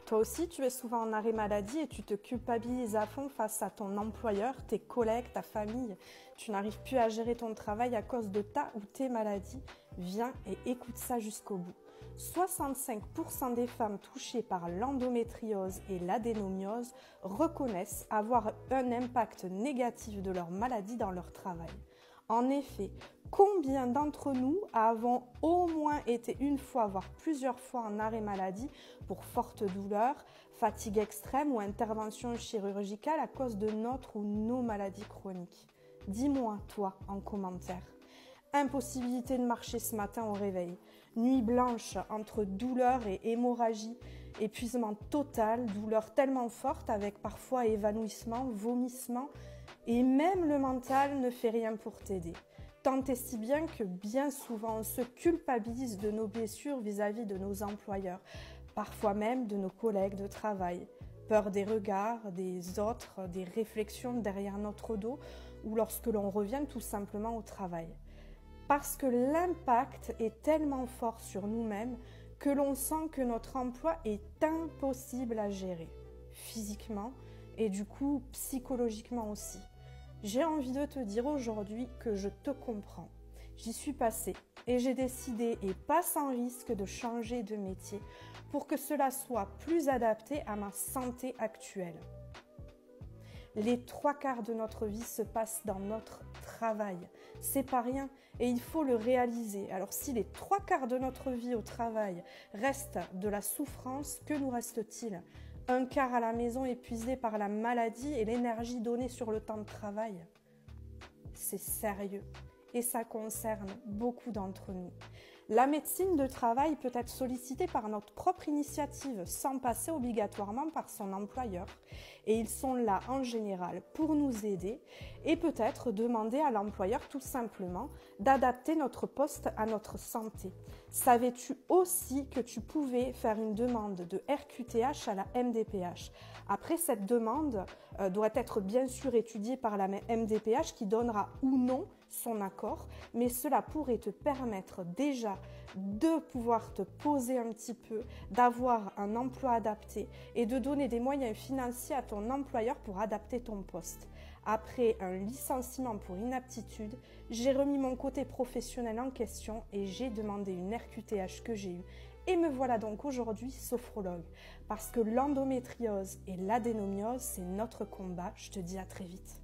Toi aussi, tu es souvent en arrêt maladie et tu te culpabilises à fond face à ton employeur, tes collègues, ta famille. Tu n'arrives plus à gérer ton travail à cause de ta ou tes maladies. Viens et écoute ça jusqu'au bout. 65% des femmes touchées par l'endométriose et l'adénomiose reconnaissent avoir un impact négatif de leur maladie dans leur travail. En effet, combien d'entre nous avons au moins été une fois, voire plusieurs fois en arrêt maladie pour forte douleur, fatigue extrême ou intervention chirurgicale à cause de notre ou nos maladies chroniques? Dis-moi, toi, en commentaire. Impossibilité de marcher ce matin au réveil, nuit blanche entre douleur et hémorragie, épuisement total, douleur tellement forte avec parfois évanouissement, vomissement, et même le mental ne fait rien pour t'aider. Tant et si bien que bien souvent on se culpabilise de nos blessures vis-à-vis de nos employeurs, parfois même de nos collègues de travail. Peur des regards, des autres, des réflexions derrière notre dos ou lorsque l'on revient tout simplement au travail. Parce que l'impact est tellement fort sur nous-mêmes que l'on sent que notre emploi est impossible à gérer, physiquement et du coup psychologiquement aussi. J'ai envie de te dire aujourd'hui que je te comprends. J'y suis passée et j'ai décidé, et pas sans risque, de changer de métier pour que cela soit plus adapté à ma santé actuelle. Les 3/4 de notre vie se passent dans notre travail. C'est pas rien et il faut le réaliser. Alors si les 3/4 de notre vie au travail restent de la souffrance, que nous reste-t-il ? Un quart à la maison épuisé par la maladie et l'énergie donnée sur le temps de travail. C'est sérieux et ça concerne beaucoup d'entre nous. La médecine de travail peut être sollicitée par notre propre initiative sans passer obligatoirement par son employeur. Et ils sont là en général pour nous aider et peut-être demander à l'employeur tout simplement d'adapter notre poste à notre santé. Savais-tu aussi que tu pouvais faire une demande de RQTH à la MDPH? Après, cette demande doit être bien sûr étudiée par la MDPH qui donnera ou non son accord, mais cela pourrait te permettre déjà de pouvoir te poser un petit peu, d'avoir un emploi adapté et de donner des moyens financiers à ton employeur pour adapter ton poste. Après un licenciement pour inaptitude, j'ai remis mon côté professionnel en question et j'ai demandé une RQTH que j'ai eue. Et me voilà donc aujourd'hui sophrologue, parce que l'endométriose et l'adénomiose, c'est notre combat. Je te dis à très vite.